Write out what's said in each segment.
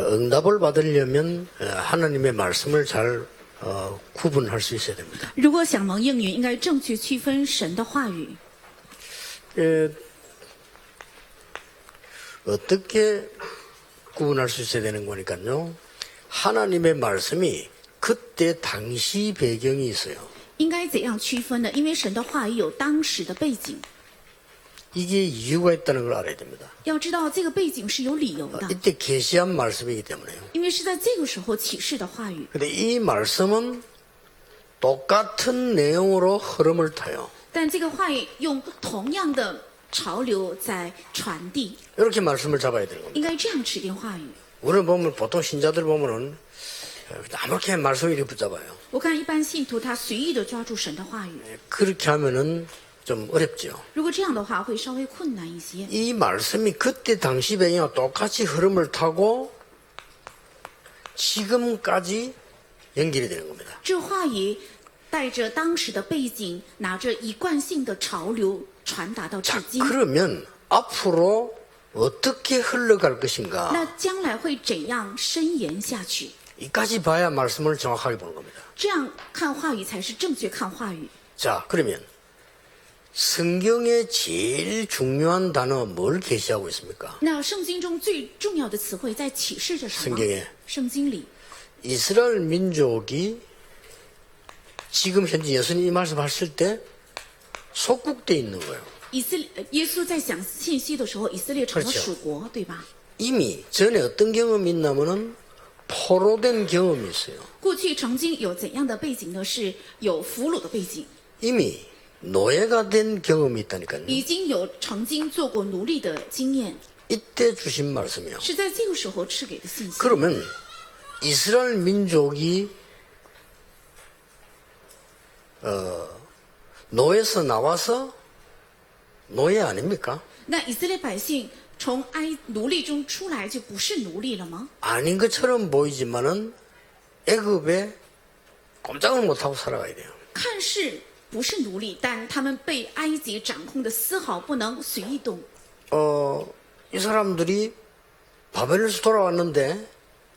응답을 받으려면 하나님의 말씀을 잘 구분할 수 있어야 됩니다. 如果想蒙应允，应该正确区分神的话语。 어떻게 구분할 수 있어야 되는 거니까요. 하나님의 말씀이 그때 당시 배경이 있어요. 应该怎样区分呢？因为神的话语有当时的背景， 이게 이유가 있다는 걸 알아야 됩니다. 要知道这个背景是有理由的， 이때 계시한 말씀이기 때문에요. 因为是在这个时候启示的话语。 근데 이 말씀은 똑같은 내용으로 흐름을 타요. 但这个话语用同样的潮流在传递， 이렇게 말씀을 잡아야 되는 겁니다. 应该这样指定话语。 우리는 보면 보통 신자들 보면은 아무렇게 말씀을 이렇게 붙잡아요. 我看一般信徒他随意的抓住神的话语， 그렇게 하면은 좀 어렵죠. 如果这样的话会稍微困难一些。 이 말씀이 그때 당시 배경과 똑같이 흐름을 타고 지금까지 연결이 되는 겁니다. 这话语带着当时的背景，拿着一贯性的潮流传达到至 자, 今。 그러면 앞으로 어떻게 흘러갈 것인가? 那将来会怎样伸延下去？ 이까지 봐야 말씀을 정확하게 보는 겁니다. 这样看话语才是正确看话语。 자, 그러면 성경의 제일 중요한 단어 뭘 계시하고 있습니까? 那圣经中最重要的词汇在启示着什么？ 성경에 圣经里， 이스라엘 민족이 지금 현재 예수님 이 말씀 하실 때 속국돼 있는 거예요. 耶稣在讲信息的时候，以色列成了 그렇죠 属国，对吧？ 이미 전에 어떤 경험이 있냐면은 포로된 경험이 있어요. 过去曾经有怎样的背景呢？是有俘虏的背景， 이미 노예가 된 경험이 있다니까요. 已经有曾经做过奴隶的经验， 이때 주신 말씀이요. 是在这个时候赐给的信息。 그러면 이스라엘 민족이 노예에서 나와서 노예 아닙니까? 那以色列百姓从奴隶中出来，就不是奴隶了吗？ 아닌 것처럼 보이지만은 애굽에 꼼짝을 못하고 살아가야 돼요. 看似不是奴隶，但他们被埃及掌控的丝毫不能随意动。 이 사람들이 바벨에서 돌아왔는데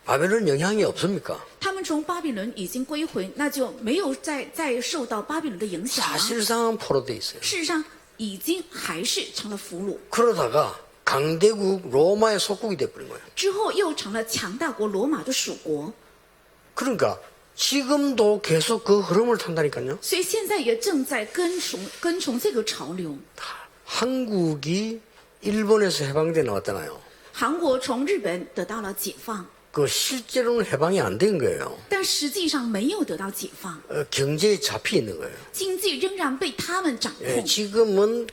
바벨은 영향이 없습니까? 他们从巴比伦已经归回，那就没有再受到巴比伦的影响了。 사실상은 포로돼 있어요. 事实上，已经还是成了俘虏， 그러다가 강대국 로마의 속국이 돼버린 거예요. 之后又成了强大国罗马的属国。 그러니까 지금도 계속 그 흐름을 탄다니까요. 所以现在也正在跟从这个潮流。 한국이 일본에서 해방돼 나왔잖아요. 韩国从日本得到了解放， 그 실제로는 해방이 안 된 거예요. 但实际上没有得到解放， 경제에 잡혀 있는 거예요. 经济仍然被他们掌 예, 控。 지금은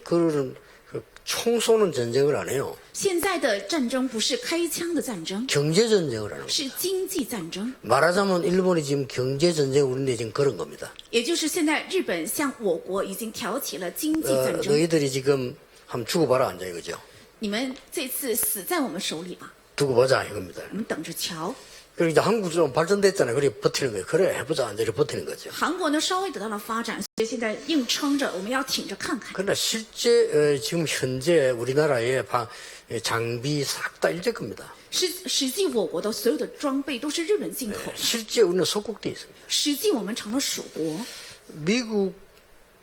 총 쏘는 전쟁을 안 해요. 现在的战争不是开枪的战争， 경제 전쟁을 하는 거예요. 是经济战争。 말하자면 일본이 지금 경제 전쟁 우리인데 지금 그런 겁니다. 也就是现在日本向我国已经挑起了经济战争。 너희들이 지금 한번 죽어봐라 앉아 이거죠. 你们这次死在我们手里吧， 두고 보자 이겁니다. 我们等着瞧。 그리고 이제 한국 좀 발전됐잖아요. 그래 버티는 거예요. 그래 해보자 앉아 이렇게 버티는 거죠. 韩国呢稍微得到了发展，所以现在硬撑着，我们要挺着看看。 그러나 실제 지금 현재 우리나라의 장비 싹 다 일제 겁니다. 实际我国的所有的装备都是日本进口， 실제 우리는 속국돼 있습니다. 实际我们成了属国。 미국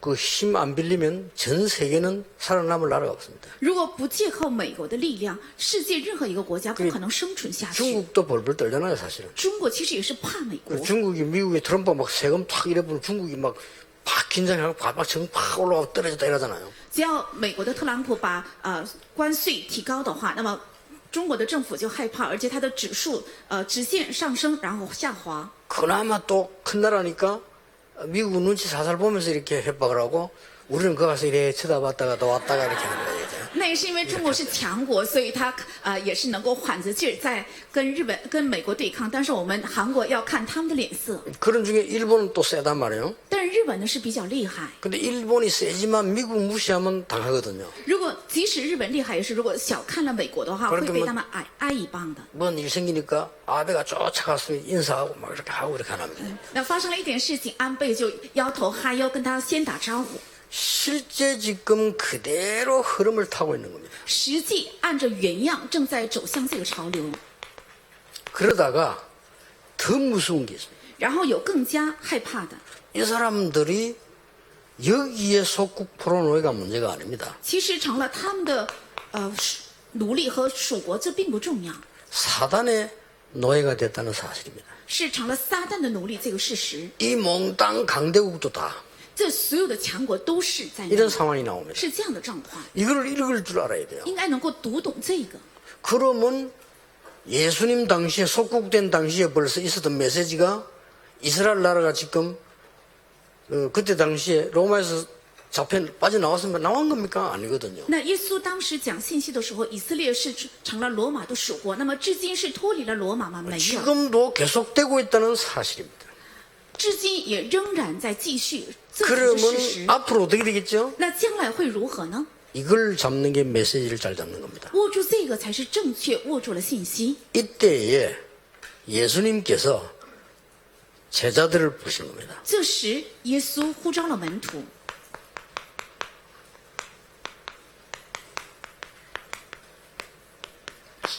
그 힘 안 빌리면 전 세계는 살아남을 나라가 없습니다. 如果不借靠美国的力量，世界任何一个国家不可能生存下去。 중국도 벌벌 떨잖아요, 사실은. 中国其实也是怕美国， 중국이 미국에 트럼프 막 세금 탁 이래보면 중국이 막 긴장하고 팍 지금 팍 올라가고 떨어졌다 이러잖아요. 只要美国的特朗普把关税提高的话，那么中国的政府就害怕，而且它的指数直线上升，然后下滑。 그나마 또 큰 나라니까 미국 눈치 살살 보면서 이렇게 협박을 하고 우리는 거기 가서 이렇게 쳐다봤다가 또 왔다가 이렇게 하는 거예요. 那也是因为中国是强国，所以它也是能够缓着劲儿在跟美国对抗。但是我们韩国要看他们的脸色。 그런 중에 일본은 또 세단 말이에요. 但是日本呢是比较厉害。 근데 일본이 세지만 미국 무시하면 당하거든요. 如果即使日本厉害，也是如果小看了美国的话，会被他们挨一棒的。 뭔 일 생기니까 아베가 쫓아가서 인사하고 막 이렇게 하고 이렇게 하는 거예요. 那发生了一点事情，安倍就摇头哈腰跟他先打招呼。 실제 지금 그대로 흐름을 타고 있는 겁니다. 实际按着原样正在走向这个潮流。 그러다가 더 무서운 게 있습니다. 然后有更加害怕的， 이 사람들이 여기에 속국 포로노예가 문제가 아닙니다. 其实成了他们的奴隶和属国，这并不重要， 사단의 노예가 됐다는 사실입니다. 是成了撒旦的奴隶这个事实。 이 몽땅 강대국도 다 这所有的强国都是在那 이런 里， 상황이 나옵니다. 是这样的状况， 이걸 읽을 줄 알아야 돼요. 应该能够读懂这个。 그러면 예수님 당시에 속국된 당시에 벌써 있었던 메시지가 이스라엘 나라가 지금 그때 당시에 로마에서 잡혀 빠져나왔으면 나온 겁니까? 아니거든요. 那耶稣当时讲信息的时候，以色列是成了罗马的属国，那么至今是脱离了罗马吗？没有， 지금도 계속되고 있다는 사실입니다. 至今也仍然在继续，这才是事 그러면 实。 앞으로 어떻게 되겠죠? 那将来会如何呢？ 이걸 잡는 게 메시지를 잘 잡는 겁니다. 握住这个才是正确握住了信息。 이때에 예수님께서 제자들을 부르신 겁니다. 这时，耶稣呼召了门徒。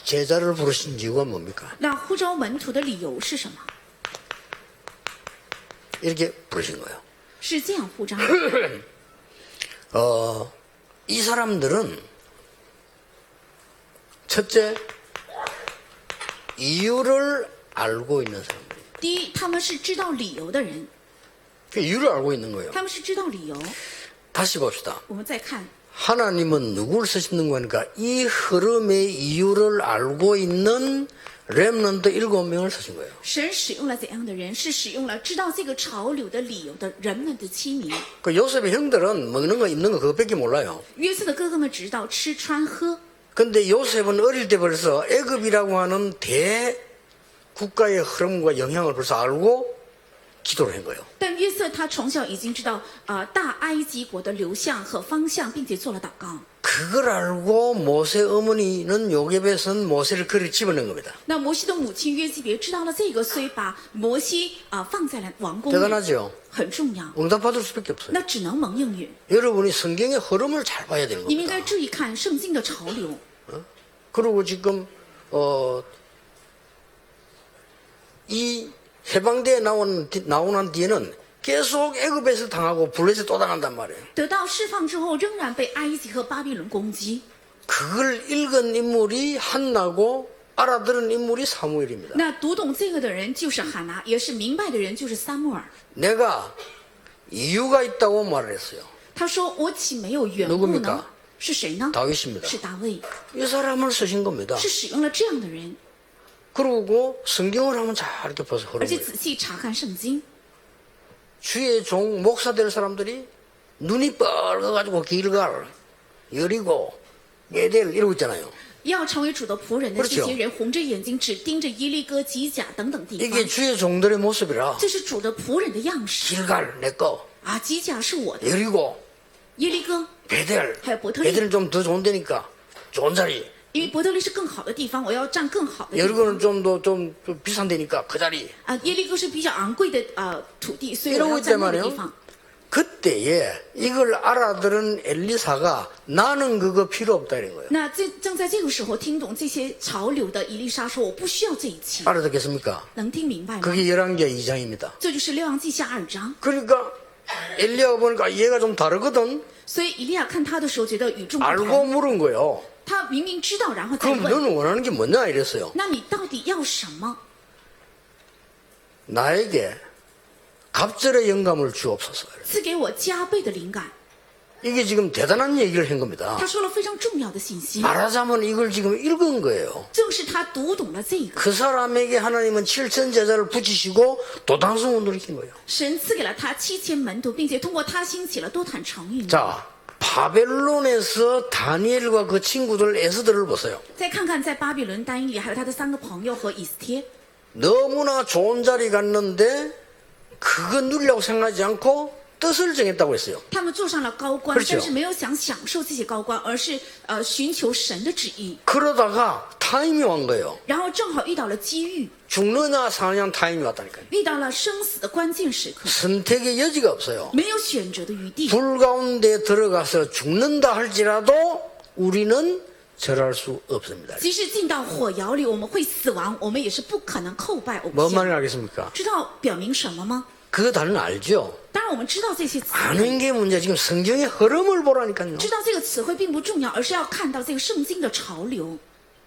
제자를 부르신 이유가 뭡니까? 那呼召门徒的理由是什么？ 이렇게 부르신 거예요. 是这样呼召的。 이 사람들은 첫째 이유를 알고 있는 사람들. 第一，他们是知道理由的人， 그 이유를 알고 있는 거예요. 他们是知道理由。 다시 봅시다. 我们再看， 하나님은 누구를 쓰시는 거니까 이 흐름의 이유를 알고 있는 렘넌트 7명을 쓰신 거예요. 神使用了怎样的人？是使用了知道这个潮流的理由的人们的七名。 그 요셉의 형들은 먹는 거 입는 거 그것밖에 몰라요. 约瑟的哥哥们知道吃穿喝， 근데 요셉은 어릴 때 벌써 애굽이라고 하는 대국가의 흐름과 영향을 벌써 알고 기도를 한 거예요. 但约瑟他从小已经知道大埃及国的流向和方向，并且做了祷告。 그걸 알고 모세 어머니는 요셉에선 모세를 그리 집어넣은 겁니다. 那摩西的母亲约基别知道了这个，所以把摩西放在了王宫里， 대단하죠. 很重要。 응답받을 수밖에 없어요. 那只能蒙应允。 여러분이 성경의 흐름을 잘 봐야 되는 你们应该 겁니다. 注意看圣经的潮流。 그리고 지금 이 해방대에 나오는 뒤에는 계속 애굽에서 당하고 블레셋 또 당한단 말이에요. 得到释放之后，仍然被埃及和巴比伦攻击。 그걸 읽은 인물이 한나고 알아들은 인물이 사무엘입니다. 那读懂这个的人就是哈拿，也是明白的人就是撒母耳。 내가 이유가 있다고 말을 했어요. 他说：“我岂没有缘故 누굽니까 呢？”是谁呢？ 다윗입니다. 是大卫， 이 사람을 쓰신 겁니다. 是使用了这样的人， 그리고 성경을 한번 잘 이렇게 봐서 而且 흐름을. 仔细查看圣经。 주의 종 목사 될 사람들이 눈이 뻘거가지고 길갈, 여리고, 예델 이러고 있잖아요. 要成为主的仆人的 그렇죠 这些人，红着眼睛只盯着耶利哥、吉甲等等地 이게 方， 주의 종들의 모습이라 这是主的仆人的样式 길갈 내거, 啊！吉甲是我的， 여리고, 耶利哥， 베델. 하여 보털이. 베델은 좀 더 좋은 데니까 좋은 자리. 因为伯特利是更好的地方，我要占更好的地 여리고는 方。 좀 비싼 데니까 그 자리. 耶利哥是比较昂贵的土地，所以我 이러고 要 있단 占那个地 말이에요. 方。 그때에 이걸 알아들은 엘리사가 나는 그거 필요 없다 이런 거예요. 那正在这个时候听懂这些潮流的以利沙说：“我不需要这一切。 알아듣겠습니까? 能听明白吗？ 그게 열왕기하 2장입니다. 这就是列王记下2章。 그러니까 엘리야가 보니까 얘가 좀 다르거든. 所以以利亚看他的时候，觉得与众不 알고 同。 물은 거예요. 他明明知道，然后再 그럼 问 너는 원하는 게 뭐냐 이랬어요. ：“那你到底要什么？ 나에게 갑절의 영감을 주옵소서. 赐给我加倍的灵感。 이게 지금 대단한 얘기를 한 겁니다. 他说了非常重要的信息， 말하자면 이걸 지금 읽은 거예요. 正是他读懂了这个。 그 사람에게 하나님은 7천 제자를 붙이시고 도당성 운동을 시킨 거예요. 神赐给了他7000门徒，并且通过他兴起了多坦诚运动。 자, 바벨론에서 다니엘과 그 친구들 에스더를 보세요. 再看看在巴比伦丹伊里，还有他的3个朋友和以斯帖， 너무나 좋은 자리 갔는데 그거 누리려고 생각하지 않고 뜻을 정했다고 했어요. 他们坐上了高官， 그렇죠 但是没有想享受这些高官，而是寻求神的旨意。 그러다가 타임이 온 거예요. 然后正好遇到了机遇， 죽느냐 사느냐 타임이 왔다니까요. 遇到了生死的关键时刻， 선택의 여지가 없어요. 没有选择的余地。 불 가운데 들어가서 죽는다 할지라도 우리는 절할 수 없습니다. 即使进到火窑里，我们会死亡，我们也是不可能叩拜偶 뭔 像。 말인지 알겠습니까? 知道表明什么吗？ 그 단어는 알죠? 当然，我们知道这些词汇， 아는 게 문제. 지금 성경의 흐름을 보라니까요. 知道这个词汇并不重要，而是要看到这个圣经的潮流。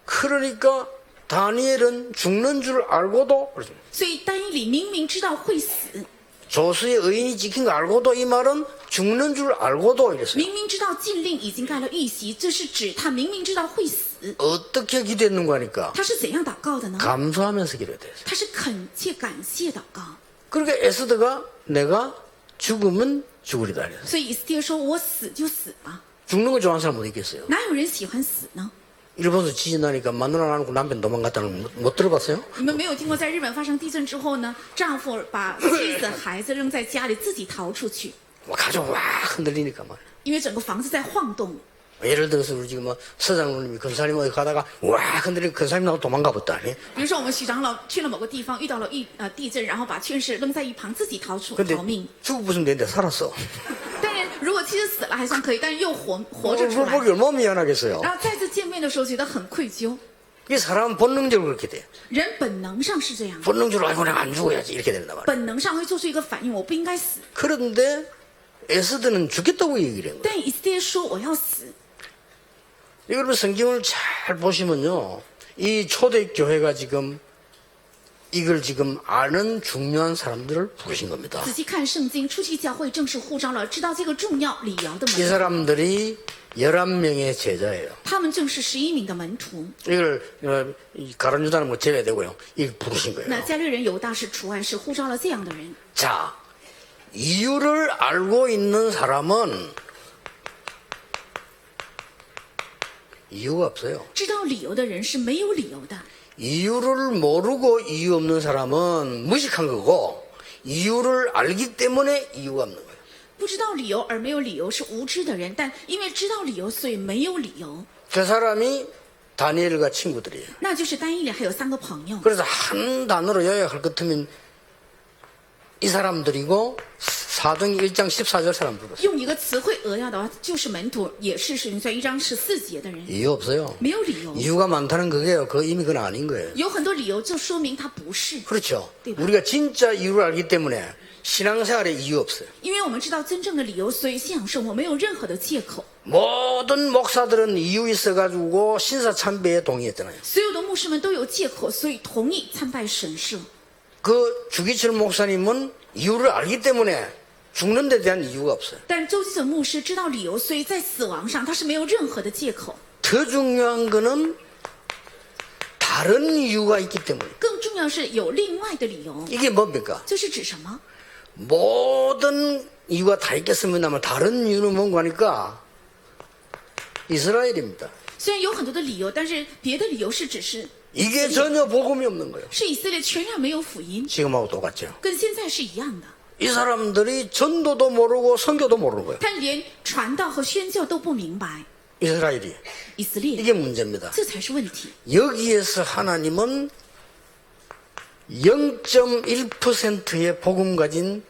그러니까 다니엘은 죽는 줄 알고도, 所以单一里明明知道会死， 조수의 의인이 찍힌 거 알고도, 이 말은 죽는 줄 알고도 이랬어요. 明明知道禁令已经盖了玉玺，这是指他明明知道会死， 어떻게 기도했는가 하니까 他是怎样祷告的呢？ 감사하면서 기도했어요. 他是恳切感谢祷告。 그러니까 에스더가 내가 죽으면 죽으리다 그랬어요. 所以以斯帖说：“我死就死吧， 죽는 거 좋아하는 사람 못 있겠어요. 哪有人喜欢死呢？ 일본에서 지진 나니까 마누라 안 하고 남편 도망갔다는 거 못 들어봤어요? 你们没有听过在日本发生地震之后呢，丈夫把妻子、孩子扔在家里，自己逃出去， 가족 와 흔들리니까 말이에요. 因为整个房子在晃动。 예를 들어서 우리 지금 뭐 서장님이 근사님 어디 가다가 와 흔들리니까 근사님 나고 도망가 봤다. 比如说，我们许长老去了某个地方，遇到了地震，然后把劝世扔在一旁，自己逃 근데 命。 죽었으면 되는데 살았어. 但是如果妻子死了还算可以，但是又活着出 그걸 来， 보기 얼마나 미안하겠어요. 然后再次见面的时候觉得很愧疚。 이게 사람은 본능적으로 그렇게 돼. 人本能上是这样， 본능적으로 아이고 내가 안 죽어야지 이렇게 된단 말이에요. 本能上会做出一个反应，我不应该死。 그런데 에스더는 죽겠다고 얘기를 한 거예요. 但以斯帖说我要死。 여러분 성경을 잘 보시면요. 이 초대교회가 지금 이걸 지금 아는 중요한 사람들을 부르신 겁니다. 仔细看圣经，初期教会正式呼召了知道这个重要礼谣的 이 门徒， 사람들이 11명의 제자예요. 他们正是11名的门徒。 이걸 가룟 유다는 뭐 제외되고요. 이걸 부르신 那 거예요. 加略人犹大是除外，是呼召了这样的人。 자, 이유를 알고 있는 사람은 이유가 없어요. 知道理由的人是没有理由的。 이유를 모르고 이유 없는 사람은 무식한 거고 이유를 알기 때문에 이유가 없는 거예요. 不知道理由而没有理由是无知的人，但因为知道理由，所以没有理由。 그 사람이 다니엘과 친구들이에요. 那就是单一里还有3个朋友。 그래서 한 단어로 요약할 것 같으면 이 사람들이고 사도행 1장 14절 사람 불렀어요. 用一个词汇扼要的话，就是门徒，也是使徒行传1章14节的人， 이유 없어요. 没有理由。 이유가 많다는 그게요. 그 이미 그건 아닌 거예요. 有很多理由，就说明他不是。 그렇죠. 네, 우리가 진짜 이유를 알기 때문에 신앙생활에 이유 없어요. 因为我们知道真正的理由，所以信仰生活没有任何的借口。 모든 목사들은 이유 있어가지고 신사참배에 동의했잖아요. 所有的牧师们都有借口，所以同意参拜神社。 그 주기철 목사님은 이유를 알기 때문에 죽는 데 대한 이유가 없어요. 但是周基准牧师知道理由，所以在死亡上他是没有任何的借口。 더 중요한 거는 다른 이유가 있기 때문에. 更重要是有另外的理由。 이게 뭡니까? 这是指什么？ 모든 이유가 다 있겠습니다만 다른 이유는 뭔가 하니까 이스라엘입니다. 虽然有很多的理由，但是别的理由是只是 이게 전혀 복음이 없는 거예요. 是以色列全然没有福音， 지금하고 똑같죠. 跟现在是一样的。 이 사람들이 전도도 모르고 선교도 모르는 거예요. 他连传道和宣教都不明白， 이스라엘이. 以色列 이게 문제입니다. 这才是问题。 여기에서 하나님은 0.1%의 복음 가진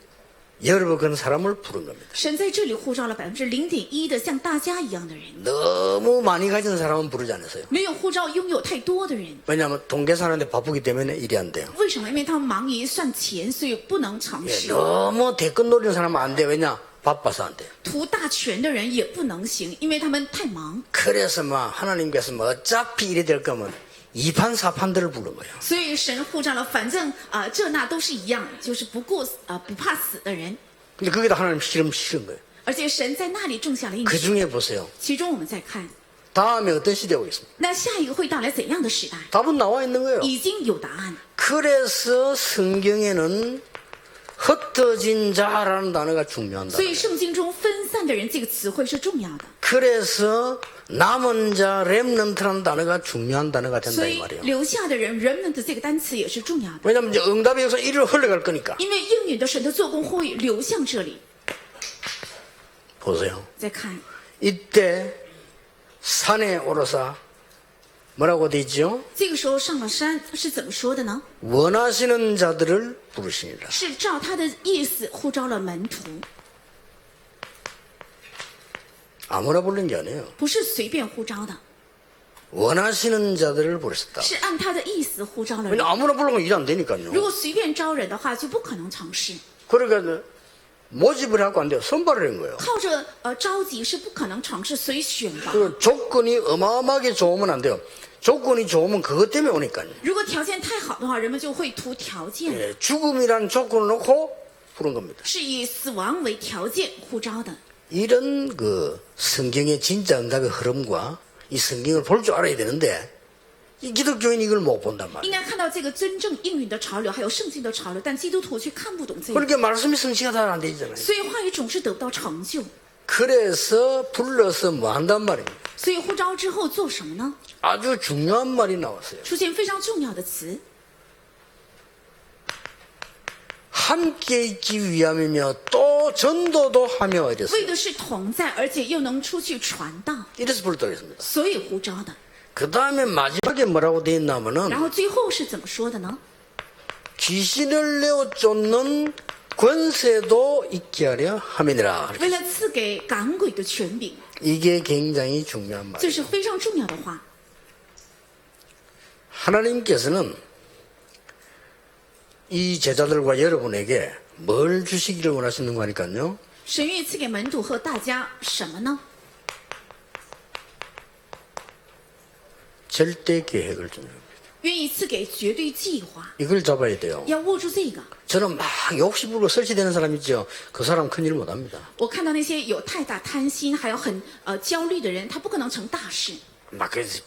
여러 그런 사람을 부른 겁니다. 神在这里呼召了0.1%的像大家一样的人， 너무 많이 가진 사람은 부르지 않았어요. 没有呼召拥有太多的人。 왜냐하면 돈 계산하는데 바쁘기 때문에 일이 안 돼요. 为什么？因为他们忙于算钱，所以不能尝 예, 试。 너무 대권 노리는 사람은 안 돼. 왜냐? 바빠서 안 돼요. 图大权的人也不能行，因为他们太忙。 그래서 막 하나님께서 뭐 어차피 이래 될 거면 2판 4판들을 부른 거예요. 所以神呼召了，反正这那都是一样，就是不怕死的人。 근데 거기다 하나님 싫은 거예요. 而且神在那里种下了应 그 许。 중에 보세요. 其中我们再看， 다음에 어떤 시대가 오겠습니까? 那下一个会到来怎样的时代？ 답은 나와 있는 거예요. 已经有答案。 그래서 성경에는 흩어진 자라는 단어가 중요하다. 所以圣经中分散的人这个词汇是重要的。 그래서 남은 자 렘넌트라는 단어가 중요한 단어가 된다 所 이 以 말이에요. 留下的人 remnant 这个单词也是重要的， 왜냐하면 이제 응답의 역사 이리로 흘러갈 거니까. 因为应允的神的做工会流向这里。 보세요. 再看 이때 산에 오르사 뭐라고 되죠? 这个时候上了山是怎么说的呢？ 원하시는 자들을 부르시니라. 是照他的意思呼召了门徒， 아무나 부른 게 아니에요. 不是随便呼召的。 원하시는 자들을 부르셨다. 是按他的意思呼召了人。 왜냐 아무나 부르면 일 안 되니까요. 如果随便招人的话，就不可能成事。 그러니까 모집을 하고 안 돼요. 선발을 한 거예요. 靠着召集是不可能成事，随选吧。 그 조건이 어마어마하게 좋으면 안 돼요. 조건이 좋으면 그것 때문에 오니까요. 如果条件太好的话，人们就会图条件， 예, 죽음이라는 조건을 놓고 부른 겁니다. 是以死亡为条件呼召的。 이런 그 성경의 진짜 응답의 흐름과 이 성경을 볼 줄 알아야 되는데 이 기독교인이 이걸 못 본단 应 말이에요. 该看到这个真正应允的潮流，还有圣经的潮流，但基督徒却看不懂这个， 그러니까 말씀이 성취가 잘 안 되잖아요. 所以话语总是得不到成就。 그래서 불러서 뭐 한단 말입니다. 所以呼召之后做什么呢？ 아주 중요한 말이 나왔어요. 出现非常重要的词， 함께 있기 위함이며 또 전도도 하며 为 이랬어요. 的是同在，而且又能出去传道， 이래서 불렀다고 했습니다. 所以呼召的。 그 다음에 마지막에 뭐라고 돼 然 있냐면은 后最后是怎么说的呢？ 귀신을 내어 쫓는 권세도 있게 하려 함이니라. 为了赐给赶鬼的权柄， 이게 굉장히 중요한 말. 这是非常重要的话。 하나님께서는 이 제자들과 여러분에게 뭘 주시기를 원하시는 거니까요. 神愿赐给门徒和大家什么呢？ 절대 계획을 주는 겁니다. 愿意赐给绝对计划， 이걸 잡아야 돼요. 要握住这个。 저는 막 욕심으로 설치되는 사람 있죠. 그 사람 큰일 못합니다. 我看到那些有太大贪心，还有很焦虑的人，他不可能成大事。 막 그래서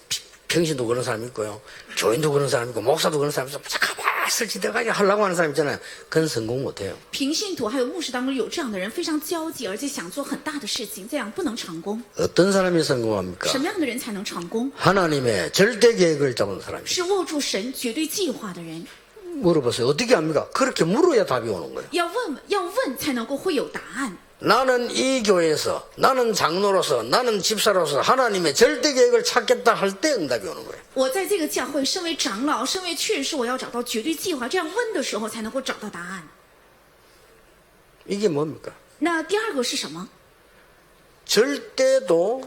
평신도 그런 사람 있고요. 교인도 그런 사람 있고 목사도 그런 사람 있고 잠깐만 설치돼가지고 하려고 하는 사람 있잖아요. 그건 성공 못해요. 平信徒还有牧师当中有这样的人，非常焦急，而且想做很大的事情，这样不能成功。 어떤 사람이 성공합니까? 什么样的人才能成功？ 하나님의 절대 계획을 잡은 사람이에요. 是握住神绝对计划的人。 물어보세요. 어떻게 합니까? 그렇게 물어야 답이 오는 거예요. 要问才能够会有答案。 나는 이 교회에서 나는 장로로서 나는 집사로서 하나님의 절대 계획을 찾겠다 할 때 응답이 오는 거예요. 我在这个教会，身为长老，身为劝士，我要找到绝对计划。这样问的时候，才能够找到答案。 이게 뭡니까? 那第二个是什么？ 절대도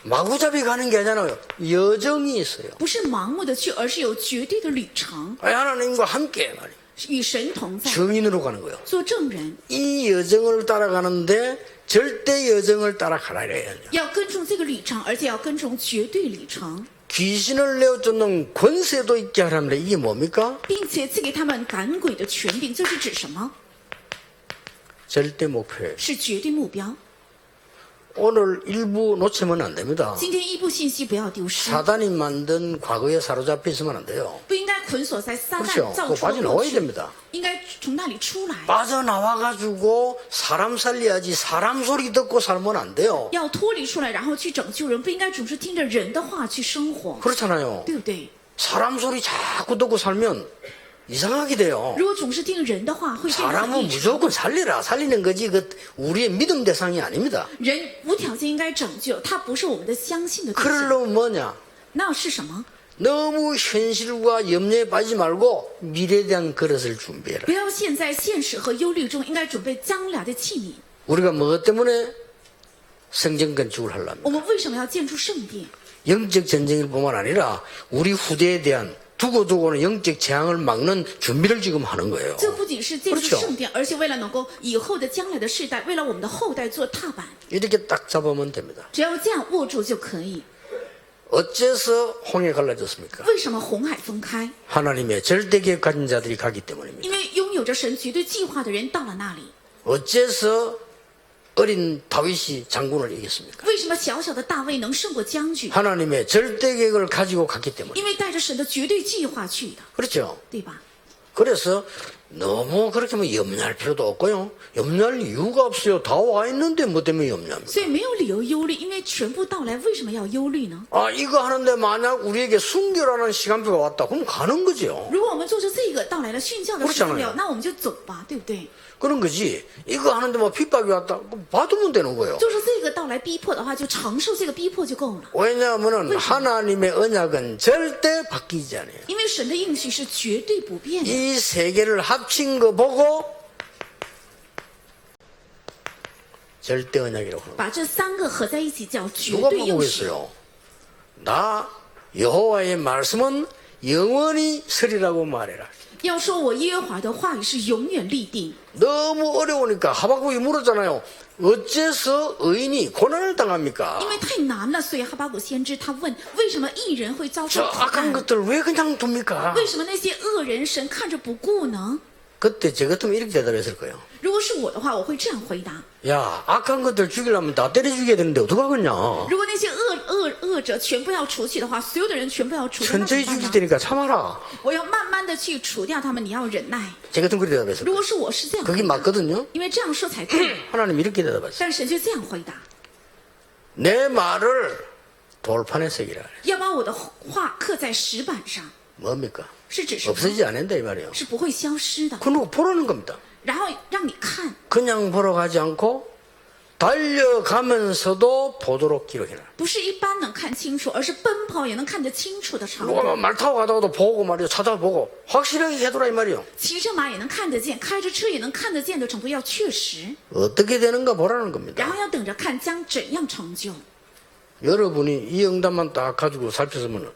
마구잡이 가는 게 아니잖아요. 여정이 있어요. 不是盲目的去，而是有绝对的旅程， 하나님과 함께 말이에요. 与神同在， 증인으로 가는 거예요. 做证人， 이 여정을 따라가는데 절대 여정을 따라가라 이래요. 要跟踪这个旅程，而且要跟踪绝对旅程， 귀신을 내어쫓는 권세도 있게 하랍니다. 이게 뭡니까? 并且赐给他们赶鬼的权柄。这是指什么？ 절대 목표예요. 是绝对目标。 오늘 일부 놓치면 안 됩니다. 今天一部信息不要丢失， 사단이 만든 과거에 사로잡혀 있으면 안 돼요. 不应该捆锁在撒 그렇죠. 旦造 그거 出的 빠져나와야 过去， 됩니다. 应该从那里出来。 빠져나와가지고 사람 살려야지 사람 소리 듣고 살면 안 돼요. 要脱离出来，然后去拯救人，不应该总是听着人的话去生活， 그렇잖아요. 对不对？ 사람 소리 자꾸 듣고 살면 이상하게 돼요. 如果总是听人的话，会变得很 사람은 异常。 무조건 살리라. 살리는 거지 그 우리의 믿음 대상이 아닙니다. 人无条件应该拯救，他不是我们的相信的对象。 그러려면 뭐냐? 那是什么？ 너무 현실과 염려에 빠지지 말고 미래에 대한 그릇을 준비해라. 不要陷在现实和忧虑中，应该准备将来的器皿。 우리가 뭐 때문에 성전 건축을 하려면 我们为什么要建筑圣殿？ 영적 전쟁일 뿐만 아니라 우리 후대에 대한 두고두고는 영적 재앙을 막는 준비를 지금 하는 거예요. 这不仅是建筑 그렇죠 圣殿，而且为了能够以后的将来的世代，为了我们的后代做踏板。 이렇게 딱 잡으면 됩니다. 只要这样握住就可以。 어째서 홍해 갈라졌습니까? 为什么红海分开？ 하나님의 절대 계획 가진 자들이 가기 때문입니다. 因为拥有着神绝对计划的人到了那里。 어째서 어린 다윗이 장군을 이겼습니까? 为什么小小的大卫能胜过将军？ 하나님의 절대 계획을 가지고 갔기 때문에. 因为带着神的绝对计划去的， 그렇죠. 对吧？ 그래서 너무 그렇게 뭐 염려할 필요도 없고요. 염려할 이유가 없어요. 다 와 있는데 뭐 때문에 염려합니까? 所以没有理由忧虑，因为全部到来，为什么要忧虑呢？ 아, 이거 하는데 만약 우리에게 순교라는 시간표가 왔다. 그럼 가는 거죠. 如果我们做出这个到来了训教的时间 그렇잖아요 表，那我们就走吧，对不对？ 그런 거지. 이거 하는데 뭐 핍박이 왔다. 그럼 받으면 되는 거예요. 做出这个到来逼迫的话，就承受这个逼迫就够了。 왜냐하면 하나님의 언약은 절대 바뀌지 않아요. 因为神的应许是绝对不变的。 이 세 개를 합친 거 보고 절대 언약이라고 합니다. 把这三个合在一起叫绝 누가 对 보고 应许。 있어요? 나 여호와의 말씀은 영원히 서리라고 말해라. 要说我耶和华的话语是永远立定。 너무 어려우니까 하박국이 물었잖아요. 어째서 의인이 고난을 당합니까? 因为太难了，所以哈巴谷先知他问：为什么义人会遭 저 受苦 악한 难？ 것들 왜 그냥 둡니까? 为什么那些恶人神看着不顾呢？ 그때 저 같으면 이렇게 대답했을 거예요. 如果是我的话，我会这样回答： 야, 악한 것들 죽이려면 다 때려 죽여야 되는데 어떡하겠냐? 如果那些恶者全部要除去的话，所有的人全部要除掉，那怎 천천히 么办 죽일 呢？ 테니까 참아라. 我要慢慢的去除掉他们，你要忍耐。 저 같으면 그렇게 대답했을 如 거예요. 果是我是这样回 그게 答， 맞거든요. 因为这样说才对。 하나님 이렇게 대답했어요. 但神却这样回答： 내 말을 돌판에 새기라. 要把我的话刻在石板上， 뭡니까? 是指什么？ 없어지지 않는다 이 말이에요. 是不会消失的。 그거 보라는 겁니다. 然后让你看， 그냥 보러 가지 않고 달려가면서도 보도록 기록해라. 不是一般能看清楚，而是奔跑也能看得清楚的场 누가 景。 말 타고 가다가도 보고 말이요. 찾아보고 확실하게 해둬라 이 말이요. 骑着马也能看得见，开着车也能看得见的程度要确实， 어떻게 되는가 보라는 然 겁니다. 后要等着看将怎样成就。 여러분이 이 응답만 딱 가지고 살펴보면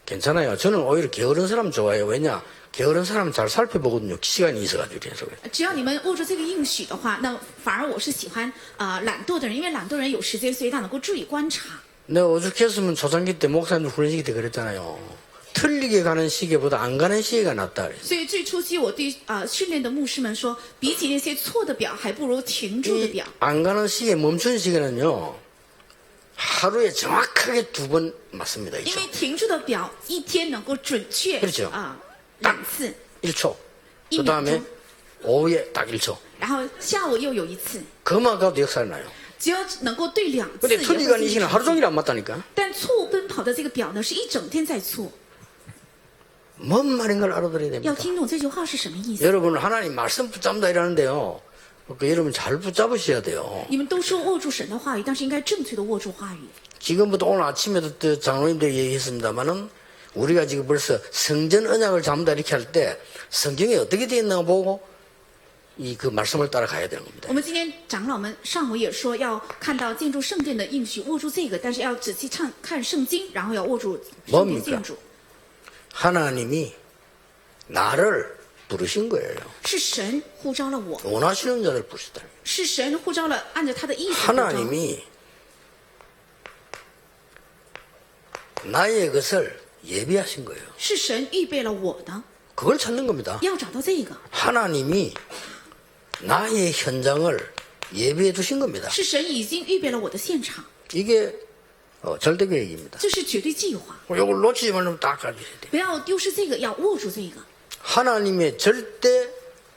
괜찮아요. 저는 오히려 게으른 사람 좋아해요. 왜냐? 게으른 사람 잘 살펴보거든요. 시간이 있어가지고. 그래서. 只要你们握住这个应许的话，那反而我是喜欢懒惰的人，因为懒惰人有时间，所以他能够注意观察。 내가 오죽했으면 초창기 때 목사님들 훈련시킬 때 그랬잖아요. 틀리게 가는 시계보다 안 가는 시계가 낫다. 그랬어요. 所以最初期我对训练的牧师们说，比起那些错的表，还不如停住的 이 表。 안 가는 시계 멈춘 시계는요. 하루에 정확하게 2번 맞습니다. 因 1초. 为停住的表一天能够准确 그렇죠 2次， 1초. 그 1秒 다음에 钟， 오후에 딱 1초. 然后下午又有一次， 그만 가도 역사를 나요. 只要能够对2次 근데 也 틀리게 가는 会 시계는 记 하루 住。 종일 안 맞다니까. 但错误奔跑的这个表呢，是一整天在错。 뭔 말인 걸 알아들어야 要 됩니다. 听懂这句话是什么意思。 여러분 하나님 말씀 붙잡는다 이러는데요. 그 여러분 잘 붙잡으셔야 돼요. 你们都说握住神的话语，但是应该正确的握住话语。 지금부터 오늘 아침에도 또 장로님들 얘기했습니다만은 우리가 지금 벌써 성전 언약을 잡는다 이렇게 할 때 성경에 어떻게 되어 있는가 보고 이 그 말씀을 따라가야 되는 겁니다. 我们今天长老们上午也说要看到建筑圣殿的应许，握住这个，但是要仔细看圣经，然后要握住圣殿建筑。 하나님이 나를 부르신 거예요. 是神呼召了我， 원하시는 자를 부르시다. 是神呼召了，按照他的意思呼召。 하나님이 나의 것을 예비하신 거예요. 是神预备了我的， 그걸 찾는 겁니다. 要找到这个， 하나님이 나의 현장을 예비해 두신 겁니다. 是神已经预备了我的现场， 이게 절대 계획입니다. 这是绝对计划， 이걸 놓치지 말면 딱 가져야 돼. 不要丢失这个，要握住这个。 하나님의 절대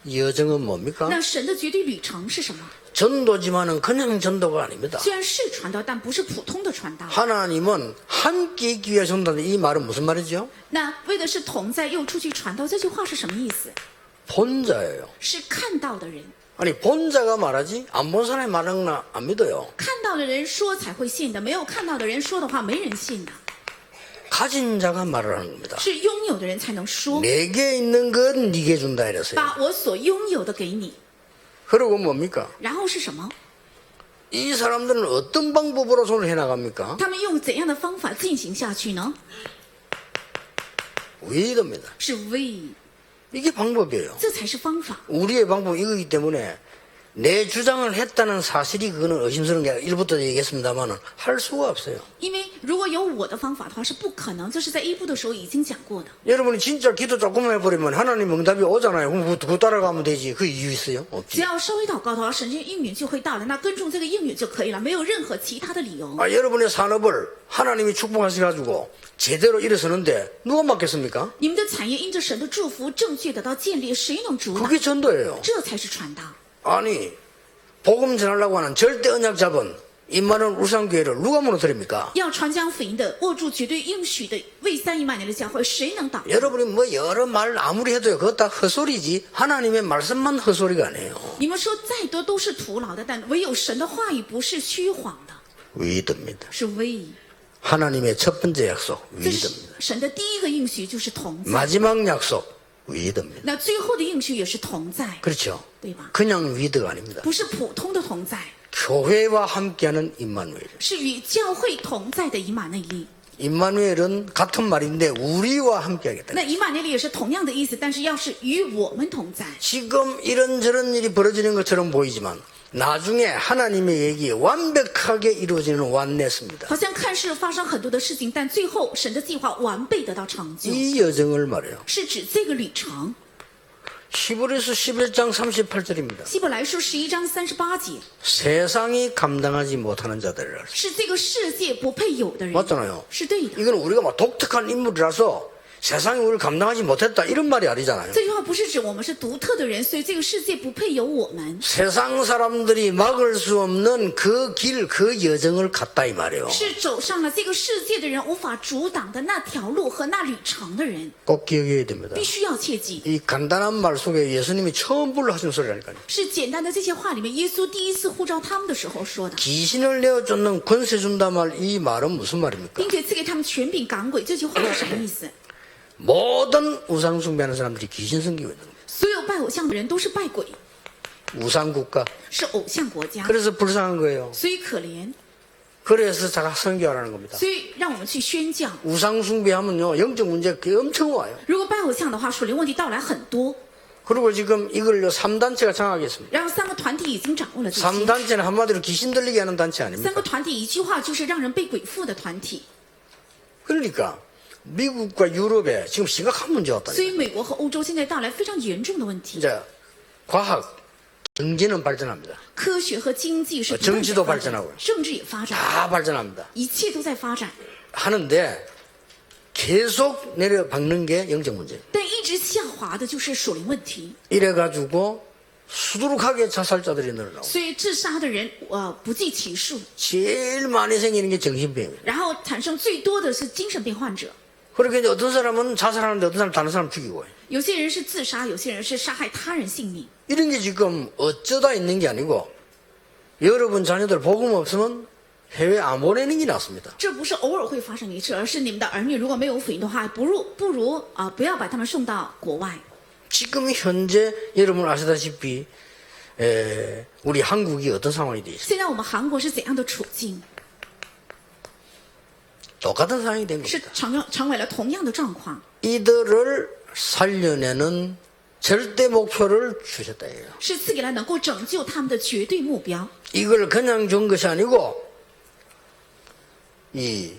여정은 뭡니까? 那神的绝对旅程是什么？ 전도지만은 그냥 전도가 아닙니다. 虽然是传道，但不是普通的传道。 하나님은 함께 있기 위해 전도다. 이 말은 무슨 말이죠? 那为的是同在，又出去传道，这句话是什么意思？ 본자예요. 是看到的人， 아니 본자가 말하지 안 본 사람이 말하는 거 안 믿어요. 看到的人说才会信的，没有看到的人说的话，没人信的。 가진 자가 말을 하는 겁니다. 是拥有的人才能说， 내게 있는 건 네게 준다 이랬어요. 把我所拥有的给你。 그리고 뭡니까? 然后是什么？ 이 사람들은 어떤 방법으로 손을 해나갑니까? 他们用怎样的方法进行下去呢？ 위드입니다. 是为， 이게 방법이에요. 这才是方法。 우리의 방법은 이거기 때문에 내 주장을 했다는 사실이 그거는 의심스러운 게 1부터 얘기했습니다만 할 수가 없어요. 因为如果有我的方法的话，是不可能。这是在一部的时候已经讲过的。 여러분이 진짜 기도 조금만 해버리면 하나님 응답이 오잖아요. 그럼 그거 따라가면 되지. 그 이유 있어요? 只 없지. 要稍微祷告的话，神这应允就会到了。那跟从这个应允就可以了，没有任何其他的理由。 여러분의 산업을 하나님이 축복하셔가지고 제대로 일어서는데 누가 맡겠습니까? 你们的产业因着神的祝福正确得到建立，谁能主导？ 그게 전도예요. 这才是传道。 아니 복음 전하려고 하는 절대 언약 잡은 임마는 울산교회를 누가 무너뜨립니까? 要传讲福音的，握住绝对应许的为328年的教会，谁能挡？ 여러분이 뭐 여러 말 아무리 해도요 그거 다 헛소리지 하나님의 말씀만 헛소리가 아니에요. 你们说再多都是徒劳的，但唯有神的话语不是虚谎的， 위드입니다. 是唯。 하나님의 첫 번째 약속 这是 위드입니다. 神的第一个应许，就是同在。 마지막 약속 위드입니다. 那最后的应许也是同在， 그렇죠. 对吧？ 그냥 위드가 아닙니다. 不是普通的同在， 교회와 함께하는 임마누엘. 是与教会同在的以马内利。 임마누엘은 같은 말인데 우리와 함께하겠다. 那以马内利也是同样的意思，但是要是与我们同在。 지금 이런저런 일이 벌어지는 것처럼 보이지만 나중에 하나님의 얘기에 완벽하게 이루어지는 완내습니다. 好像看似发生很多的事情，但最后神的计划完备得到成就， 이 여정을 말해요. 是指这个旅程。 히브리서 11장 38절입니다. 希伯来书11章38节， 세상이 감당하지 못하는 자들을. 是这个世界不配有的人， 맞잖아요. 是对的。 이건 우리가 막 독특한 인물이라서 세상이 우리를 감당하지 못했다 이런 말이 아니잖아요. 这句话不是指我们是独特的人，所以这个世界不配有我们， 세상 사람들이 막을 수 없는 그 길, 그 여정을 갔다 이 말이에요. 是走上了这个世界的人无法阻挡的那条路和那旅程的人， 꼭 기억해야 됩니다. 必须要切记。 이 간단한 말 속에 예수님이 처음 불러하신 소리라니까요. 是简单的这些话里面，耶稣第一次呼召他们的时候说的， 귀신을 내어쫓는 권세 준다 말, 이 말은 무슨 말입니까? 并且赐给他们权柄赶鬼。这句话是什么意思？ 모든 우상 숭배하는 사람들이 귀신 섬기고 있는 겁니다. 所有拜偶像的人都是拜鬼， 우상 국가. 是偶像国家， 그래서 불쌍한 거예요. 所以可怜， 그래서 자가 선교하라는 겁니다. 所以让我们去宣教。 우상 숭배하면요 영적 문제가 엄청 와요. 如果拜偶像的话，属灵问题到来很多。 그리고 지금 이걸요 3단체가 장악했습니다. 然后三个团体已经掌握了这些， 3단체는 한마디로 귀신 들리게 하는 단체 三 아닙니까? 个团体一句话就是让人被鬼附的团体。 그러니까 미국과 유럽에 지금 심각한 문제가 왔다. 所以美国和欧洲现在到来非常严重的问题。 이제 과학, 경제는 발전합니다. 科学和经济是不断地 정치도 发展 발전하고요 政治也发展， 다 발전합니다. 一切都在发展， 하는데 계속 내려박는 게 영적 문제. 但一直下滑的就是属灵问题。 이래가지고 수두룩하게 자살자들이 늘어나고 所以自杀的人不计其数， 제일 많이 생기는 게 정신병이에요. 然后产生最多的是精神病患者。 그렇게 이제 어떤 사람은 자살하는데 어떤 사람 다른 사람 죽이고 有些人是自杀，有些人是杀害他人性命。 이런 게 지금 어쩌다 있는 게 아니고 여러분 자녀들 복음 없으면 해외 안 보내는 게 낫습니다. 这不是偶尔会发生的一次，而是你们的儿女如果没有福音的话，不如不要把他们送到国外。 지금 현재 여러분 아시다시피 우리 한국이 어떤 상황이 돼 있어요? 现在我们韩国是怎样的处境？ 똑같은 상황이 된 是 겁니다. 成为了同样的状况。 이들을 살려내는 절대 목표를 주셨다 이거예요. 是赐给了能够拯救他们的绝对目标， 이걸 그냥 준 것이 아니고 이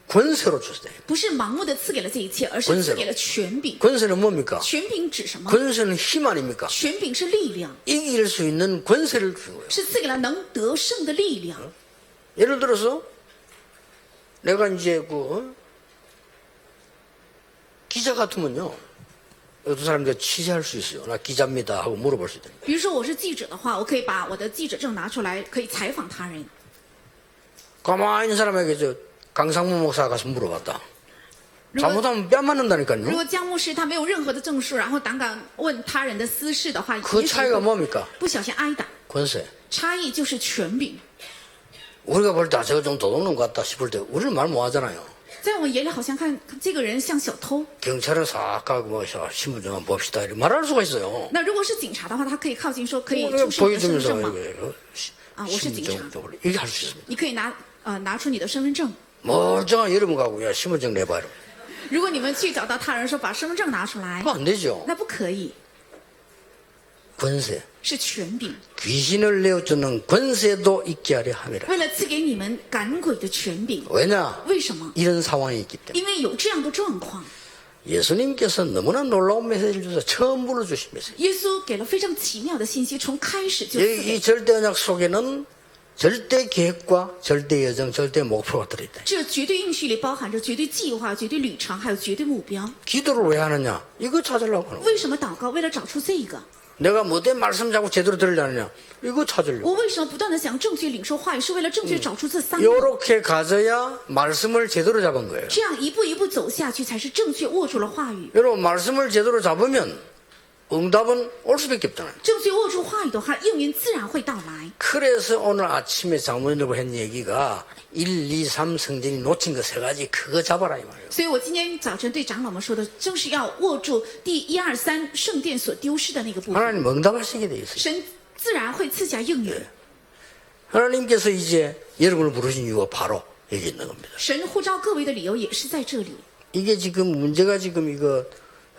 권세로 주셨다. 不是盲目的赐给了这一切，而是 권세로 赐给了权柄。 권세는 뭡니까? 权柄指什么？ 권세는 힘 아닙니까? 权柄是力量， 이길 수 있는 권세를 준 거예요. 是赐给了能得胜的力量。 예를 들어서 내가 이제 기자 같으면요 어떤 사람들 취재할 수 있어요. 나 기자입니다 하고 물어볼 수 있다. 比如说我是记者的话，我可以把我的记者证拿出来，可以采访他人。 가만히 있는 사람에게 저 강상무 목사가 가서 물어봤다. 如果 잘못하면 뺨 如 맞는다니까요. 果姜牧师他没有任何的证书，然后胆敢问他人的私事的话， 그 也许 차이가 会 뭡니까? 不小心挨打。 권세. 差异就是权柄。 우리가 볼 때 저거 좀 도둑놈 같다 싶을 때 우리는 말 못하잖아요. 在我眼里，好像看这个人像小偷。 경찰은 싹 가고 뭐 신분 좀 한번 봅시다 이렇게 말할 수가 있어요. 那如果是警察的话，他可以靠近说，可以 우리가 出示你的身份 보여주면서 证吗？ 이거 아, 我是警察。 신분증 이렇게 할 수 있습니다. 你可以拿出你的身份证。 멀쩡한 여러분 가고 야 신분증 내봐요. 如果你们去找到他人说把身份证拿出来， 그거 안 되죠. 那不可以， 권세. 是权柄。 귀신을 내어쫓는 권세도 있게 하려 함이라. 为了赐给你们赶鬼的权柄， 왜냐? 为什么？ 이런 상황이 있기 때문에. 因为有这样的状况。 예수님께서 너무나 놀라운 메시지를 주셔서 처음 불러주신 메시지. 耶稣给了非常奇妙的信息，从开始就赐 이 给。 절대 언약 속에는 절대 계획과 절대 여정, 절대 목표가 들어있다. 这绝对应许里包含着绝对计划、绝对旅程，还有绝对目标。 기도를 왜 하느냐? 이거 찾으려고 하는 거야. 为什么祷告？为了找出这个。 내가 뭐때 말씀 자꾸 제대로 들으려느냐? 이거 찾으려고. 我为什么不断的想正确领受话语？是为了正确找出这三个。 이렇게 가져야 말씀을 제대로 잡은 거예요. 这样一步一步走下去，才是正确握住了话语。 여러분 말씀을 제대로 잡으면 응답은 올 수밖에 없잖아요. 正确握住话语的话，应允自然会到来。 그래서 오늘 아침에 장모님하고 한 얘기가 1, 2, 3 성전이 놓친 거 세 가지 그거 잡아라 이 말이에요. 所以我今天早晨对长老们说的，正是要握住第1、2、3圣殿所丢失的那个部分， 하나님 응답하시게 돼 있어요. 神自然会赐下应允。 하나님께서 이제 여러분을 부르신 이유가 바로 여기 있는 겁니다. 神呼召各位的理由也是在这里。 이게 지금 문제가 지금 이거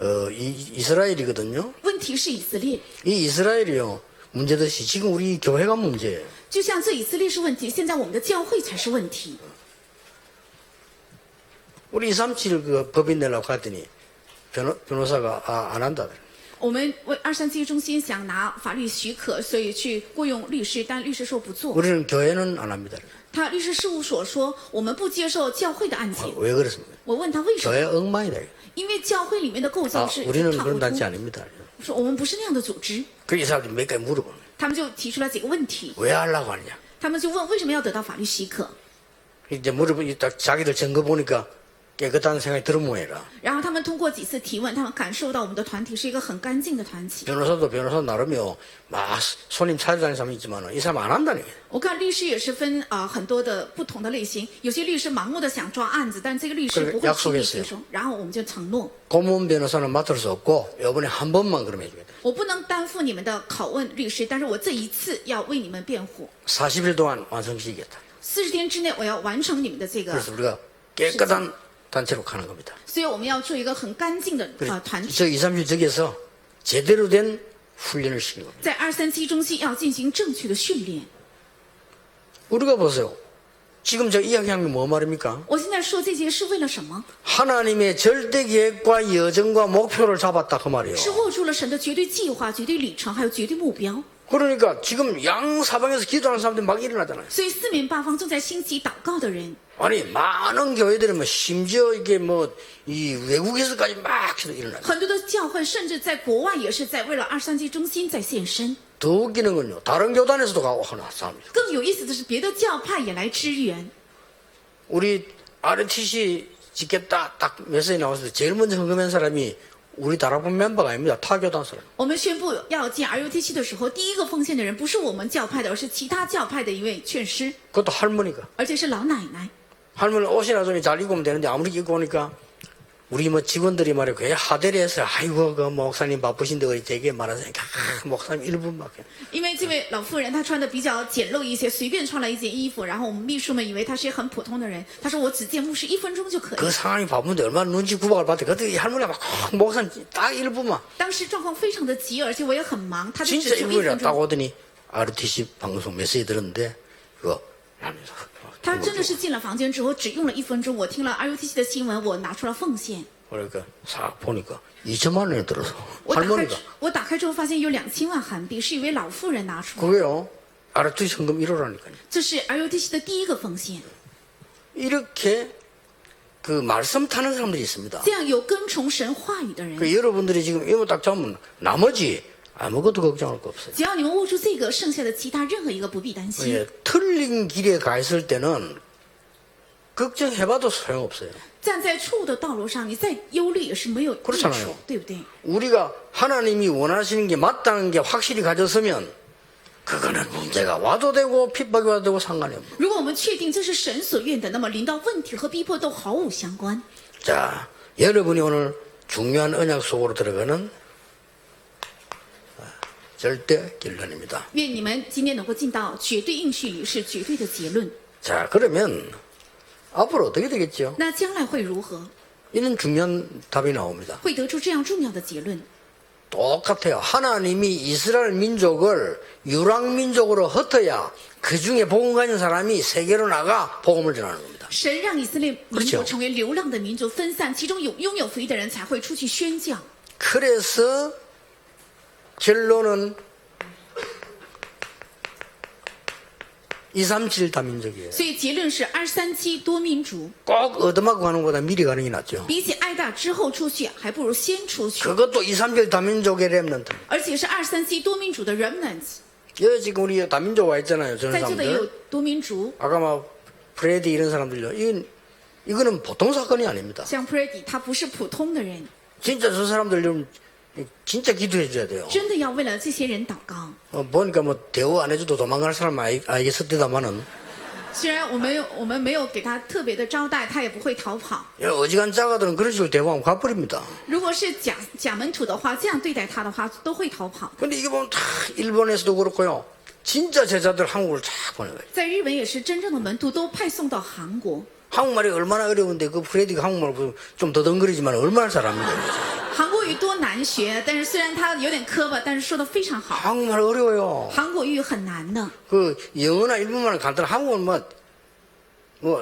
이스라엘이거든요. 问题是以色列， 이 이스라엘이요 문제듯이 지금 우리 교회가 문제예요. 就像这以色列是问题，现在我们的教会才是问题。 우리 237 그 법인 내려고 했더니 변호사가 안 한다. 我们为237中心想拿法律许可，所以去雇佣律师，但律师说不做。 우리는 교회는 안 합니다. 他律师事务所说我们不接受教会的案件。 왜 그렇습니까? 我问他为什么？ 교회 엉망이다. 因为教会里面的构造 아, 是一 우리는 塌 그런 糊 단체 涂。 아닙니다. 我说我们不是那样的组织， 그이 사람들이 몇 가지 물어보는 거예요. 他们就提出了几个问题， 왜 하려고 하느냐. 他们就问为什么要得到法律许可， 이제 물어보니 딱 자기들 증거 보니까 깨끗한 생각이 들은 모양이라. 然后他们通过几次提问，他们感受到我们的团体是一个很干净的团体。 변호사 나름이요. 막 손님 찾아다니는 사람이 있지만 이 사람 안 한다는 거예요. 我看律师也是分很多的不同的类型，有些律师盲目的想抓案子，但这个律师不会轻易接受。然后我们就承诺， 고문 변호사는 맡을 수 없고 이번에 한 번만 그럼 해줘야 돼. 我不能担负你们的拷问律师，但是我这一次要为你们辩护。 40일 동안 완성시키겠다. 40天之内我要完成你们的这个， 그래서 우리가 깨끗한 단체로 가는 겁니다. 所以我们要做一个很干净的团体。 저 237 저기에서 제대로 된 훈련을 시키는 겁니다. 在237中心要进行正确的训练。 우리가 보세요. 지금 저 이야기한 게 뭐 말입니까? 我现在说这些是为了什么？ 하나님의 절대 계획과 여정과 목표를 잡았다 그 말이에요. 是握住了神的绝对计划、绝对里程，还有绝对目标。 그러니까 지금 양사방에서 기도하는 사람들이 막 일어나잖아요. 所以四面八方正在兴起祷告的人， 아니 많은 교회들은 뭐 심지어 이게 뭐 이 외국에서까지 막 일어나요. 很多的教会甚至在国外也是在为了237中心在献身。 더 웃기는 건요. 다른 교단에서도 가고 하는 사람이죠. 更有意思的是，别的教派也来支援。 우리 RTC 짓겠다 딱 메시지 나왔을 때 제일 먼저 헌금한 사람이 우리 다락방 멤버가 아닙니다. 타교단 사람. 我们宣布要建 RUTC 的时候，第一个奉献的人不是我们教派的，而是其他教派的一位劝师， 그것도 할머니가. 而且是老奶奶。 할머니 옷이나 좀 잘 입고 오면 되는데 아무리 입고 오니까 우리 뭐 직원들이 말이야 그 하대리 해서 아이고 그 목사님 바쁘신데 우리 되게 말하자니까 목사님 1분밖에 因为这位老妇人她穿的比较简陋一些，随便穿了一件衣服，然后我们秘书们以为她是很普通的人。她说我只见牧师1分钟就可以。 그 상황이 바쁜데 얼마나 눈치 구박을 받대. 그때 이 할머니가 막 목사님 딱 1분만 当时状况非常的急，而且我也很忙，她就 진짜 只就1 1분이라 分 딱 钟。 오더니 RTC 방송 메시지 들었는데 그거 하면서 她真的是进了房间之后只用了1分钟，我听了 RUTC 的新闻，我拿出了奉献。 그러니까 싹 보니까 2천만 원이 들어서 我打开 할머니가 之后发现有2000万韩币，是一位老妇人拿出来。 그게요 RTC 헌금 1호라니까요. 这是 RUTC 的第一个奉献。 이렇게 그 말씀 타는 사람들이 있습니다. 这样有跟从神话语的人， 그 여러분들이 지금 이거 딱 잡으면 나머지 아무것도 걱정할 거 없어요. 只要你们握住这个，剩下的其他任何一个不必担心。 예, 틀린 길에 가 있을 때는 걱정해봐도 소용없어요. 站在错误的道路上，你再忧虑也是没有益 그렇잖아요 处，对不对？ 우리가 하나님이 원하시는 게 맞다는 게 확실히 가졌으면 그거는 문제가 와도 되고 핍박이 와도 되고 상관이 없어요. 如果我们确定这是神所愿的，那么临到问题和逼迫都毫无相关。 자, 여러분이 오늘 중요한 언약 속으로 들어가는 절대 결론입니다. 愿你们今天能够进到绝对应许里，是绝对的结论。 자, 그러면 앞으로 어떻게 되겠죠? 那将来会如何？ 이런 중요한 답이 나옵니다. 会得出这样重要的结论。 똑같아요. 하나님이 이스라엘 민족을 유랑민족으로 흩어야 그 중에 복음 가진 사람이 세계로 나가 복음을 전하는 겁니다. 神让以色列民 그렇죠 族成为流浪的民族，分散，其中拥有福音的人才会出去宣教。 그래서 결론은 237 다민족이에요. 所以结论是237多民族， 꼭 얻어맞고 가는 것보다 미리 가는 게 낫죠. 比起挨打之后出去，还不如先出去。 그것도 237 다민족의 랩런트. 而且是237多民族的 remnants， 여기 지금 우리 다민족 와 있잖아요. 저런 在座的也有 사람들. 多民族， 아까 막 프레디 이런 사람들요. 이거는 보통 사건이 아닙니다. 像 Prady， 他不是普通的人， 진짜 저 사람들 좀 진짜 기도해 줘야 돼요. 真的要为了这些人祷告。 보니까 뭐 대우 안 해줘도 도망가는 사람 알겠었대다마는 虽然我们没有给他特别的招待，他也不会逃跑。 어지간 자가들은 그런 식으로 대우하면 가버립니다. 如果是假门徒的话，这样对待他的话，都会逃跑。 근데 이게 보면 다 일본에서도 그렇고요. 진짜 제자들 한국을 쫙 보낸 거예요. 在日本也是真正的门徒都派送到韩国。 한국말이 얼마나 어려운데 그 프레디가 한국말 좀 더덩거리지만 얼마나 잘합니다. 韩国语多难学，但是虽然他有点磕巴，但是说的非常好。 한국말 어려워요. 韩国语很难的， 그 영어나 일본말은 간단한 한국은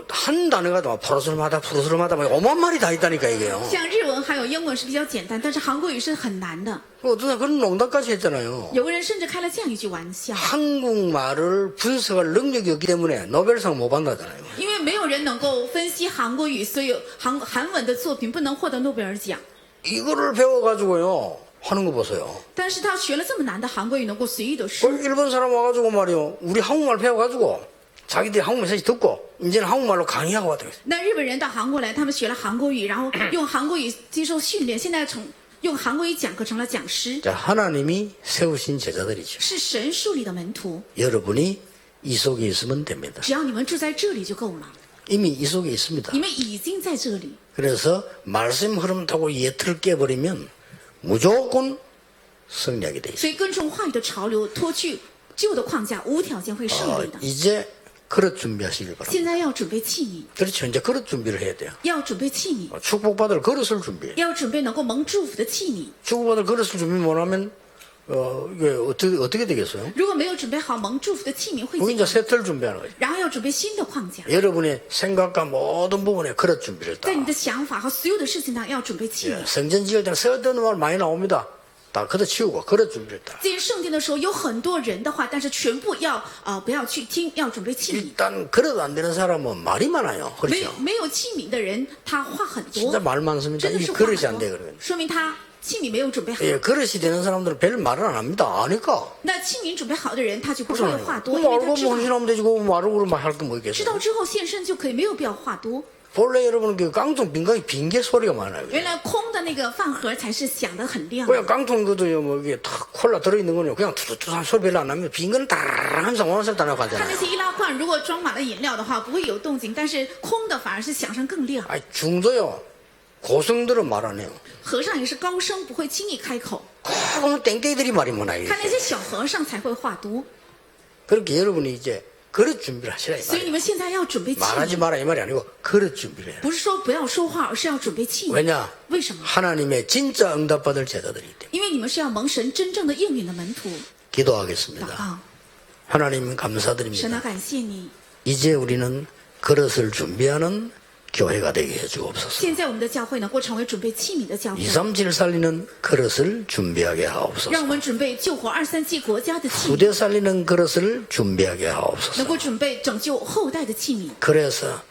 한 단어가 막 포로스름하다 막 오만 말이 다 있다니까 이게요. 像日文还有英文是比较简单，但是韩国语是很难的。 어떤 사람 그런 농담까지 했잖아요. 有个人甚至开了这样一句玩笑， 한국말을 분석할 능력이 없기 때문에 노벨상 못 받는다잖아요. 因为没有人能够分析韩国语，所以韩文的作品不能获得诺贝尔奖。 이거를 배워가지고요 하는 거 보세요. 但是他学了这么难的韩国语，能够随意的그 说。 일본 사람 와가지고 말이요 우리 한국말 배워가지고 자기들이 한국 메시지 듣고 이제는 한국말로 강의하고 왔다. 那日本人到韩国来，他们学了韩国语，然后用韩国语接受训练，现在用韩国语讲课成了讲师， 자, 하나님이 세우신 제자들이죠. 是神树立的门徒。 여러분이 이 속에 있으면 됩니다. 只要你们住在这里就够了， 이미 이 속에 있습니다. 你们已经在这里。 그래서 말씀 흐름 타고 예틀을 깨버리면 무조건 승리하게 돼 있어요. 所以跟从话语的潮流，脱去旧的框架，无条件会胜利的。 이제 그릇 준비하시길 바랍니다. 现在要准备器皿， 그렇죠. 이제 그릇 준비를 해야 돼요. 要准备器皿， 축복받을 그릇을 준비해. 要准备能够蒙祝福的器皿。 축복받을 그릇을 준비 못하면 이게 어떻게 되겠어요? 如果没有准备好蒙祝福的器皿，会 그게 怎 이제 样？ 세트를 준비하는 거죠. 然后要准备新的框架， 여러분의 생각과 모든 부분에 그릇 준비를 했다. 在你的想法和所有的事情上要准备器皿。 성전 지을 때는 쓸데없는 말 많이 나옵니다. 다 걷어치우고 그릇 준비를 했다. 建圣殿的时候有很多人的话，但是全部要不要去听，要准备器皿。 일단 그릇 안 되는 사람은 말이 많아요. 没 그렇죠? 没有器皿的人，他话很 진짜 多， 말 많습니다. 真的 이 是话 그릇이 很 안 돼 多 그러면. ，说明他器皿没有准备好。 예, 그릇이 되는 사람들은 별 말을 안 합니다. 아니까. 那器皿准备好的人，他就不会话 그 多，因为他 말고 知道 헌신하면 되지. 그 말을 그러면 할 게 뭐 知 있겠어요. 道之后献身就可以，没有必要话多。 본래 여러분은 그 깡통 빈강이 빈게 소리가 많아요. 原来空的那个饭盒才是响得很亮。 그냥 깡통 그도요 뭐 이게 탁 콜라 들어있는 거는 그냥 투투투한 소리 별로 안 나면 빈 거는 따라라라 하면서 원한살 다 나고 它 하잖아요. 那些易拉罐如果装满了饮料的话，不会有动静，但是空的反而是响声更亮。 아니 중도요 고성들은 말 안 해요. 和尚也是高声，不会轻易开口。 그러면 땡땡이들이 말이 많아요. 看那些小和尚才会话多。 그렇게 여러분이 이제 그릇 준비를 하시라 이 所以 말이에요. 你们现在要准备器 말하지 皿， 마라 이 말이 아니고 그릇 준비를 해라. 不是说不要说话，而是要准备器皿。 왜냐? 为什么？ 하나님의 진짜 응답받을 제자들이기 때문에. 因为你们是要蒙神真正的应允的门徒。祷 기도하겠습니다. 告， 하나님 神啊， 감사드립니다. 感谢你！ 이제 우리는 그릇을 준비하는 교회가 되게 해주옵소서. 现在我们的教会能够成为准备器皿的教会， 237 살리는 그릇을 준비하게 让我 하옵소서. 们准备救活237国家的器皿， 후대 살리는 그릇을 준비하게 能 하옵소서. 够准备拯救后代的器皿， 그래서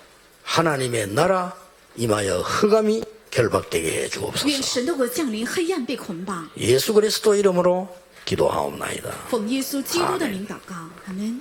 하나님의 나라 임하여 흑암이 결박되게 愿 해주옵소서. 神的国降临，黑暗被捆绑。 예수 그리스도 이름으로 기도하옵나이다. 奉耶稣基督的名祷告，阿门。